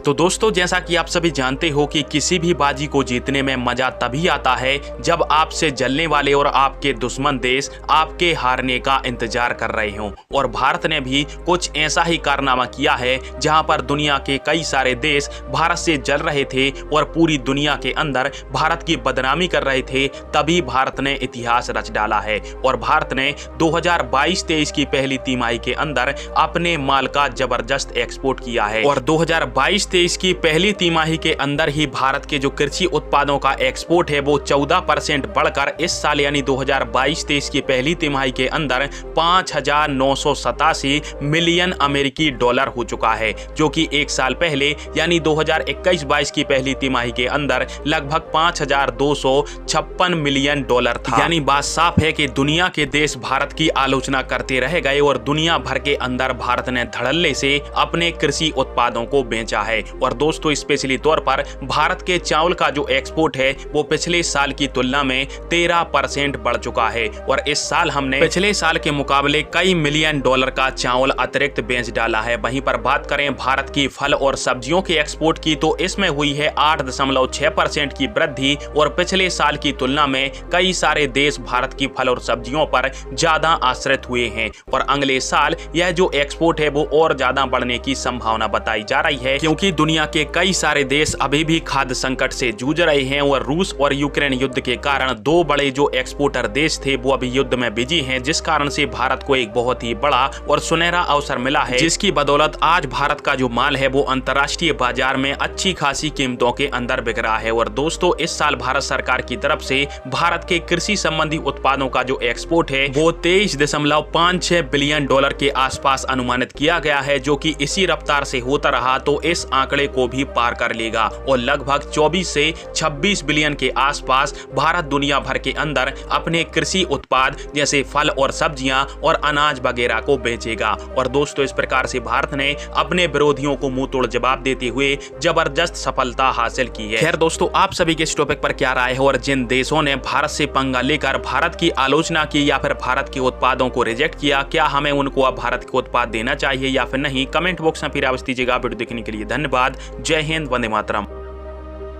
तो दोस्तों, जैसा कि आप सभी जानते हो कि किसी भी बाजी को जीतने में मजा तभी आता है जब आपसे जलने वाले और आपके दुश्मन देश आपके हारने का इंतजार कर रहे हों। और भारत ने भी कुछ ऐसा ही कारनामा किया है जहां पर दुनिया के कई सारे देश भारत से जल रहे थे और पूरी दुनिया के अंदर भारत की बदनामी कर रहे थे। तभी भारत ने इतिहास रच डाला है और भारत ने 2022-23 की पहली तिमाही के अंदर अपने माल का जबरदस्त एक्सपोर्ट किया है। और 2022-23 की पहली तिमाही के अंदर ही भारत के जो कृषि उत्पादों का एक्सपोर्ट है वो 14% बढ़कर इस साल यानी 2022-23 की पहली तिमाही के अंदर 5,987 मिलियन अमेरिकी डॉलर हो चुका है, जो कि एक साल पहले यानी 2021-22 की पहली तिमाही के अंदर लगभग 5,256 मिलियन डॉलर था। यानी बात साफ है कि दुनिया के देश भारत की आलोचना करते रह गए और दुनिया भर के अंदर भारत ने धड़ल्ले से अपने कृषि उत्पादों को बेचा है। और दोस्तों, स्पेशली तौर पर भारत के चावल का जो एक्सपोर्ट है वो पिछले साल की तुलना में 13% बढ़ चुका है और इस साल हमने पिछले साल के मुकाबले कई मिलियन डॉलर का चावल अतिरिक्त बेच डाला है। वहीं पर बात करें भारत की फल और सब्जियों के एक्सपोर्ट की तो इसमें हुई है 8.6% की वृद्धि और पिछले साल की तुलना में कई सारे देश भारत की फल और सब्जियों पर ज्यादा आश्रित हुए हैं। और अगले साल यह जो एक्सपोर्ट है वो और ज्यादा बढ़ने की संभावना बताई जा रही है, क्योंकि दुनिया के कई सारे देश अभी भी खाद्य संकट से जूझ रहे हैं और रूस और यूक्रेन युद्ध के कारण दो बड़े जो एक्सपोर्टर देश थे वो अभी युद्ध में बिजी हैं, जिस कारण से भारत को एक बहुत ही बड़ा और सुनहरा अवसर मिला है, जिसकी बदौलत आज भारत का जो माल है वो अंतर्राष्ट्रीय बाजार में अच्छी खासी कीमतों के अंदर बिक रहा है। और दोस्तों, इस साल भारत सरकार की तरफ से भारत के कृषि संबंधी उत्पादों का जो एक्सपोर्ट है वो 23.56 बिलियन डॉलर के आसपास अनुमानित किया गया है, जो कि इसी रफ्तार से होता रहा तो इस आंकड़े को भी पार कर लेगा और लगभग 24 से 26 बिलियन के आसपास भारत दुनिया भर के अंदर अपने कृषि उत्पाद जैसे फल और सब्जियां और अनाज वगैरह को बेचेगा। और दोस्तों, इस प्रकार से भारत ने अपने विरोधियों को मुंह तोड़ जवाब देते हुए जबरदस्त सफलता हासिल की है। खैर दोस्तों, आप सभी के इस टॉपिक पर क्या राय है और जिन देशों ने भारत से पंगा लेकर भारत की आलोचना की या फिर भारत के उत्पादों को रिजेक्ट किया, क्या हमें उनको अब भारत के उत्पाद देना चाहिए या फिर नहीं? कमेंट बॉक्स में फिर आवाज दीजिएगा। वीडियो देखने के लिए धन्यवाद। जय हिंद, वंदे मातरम।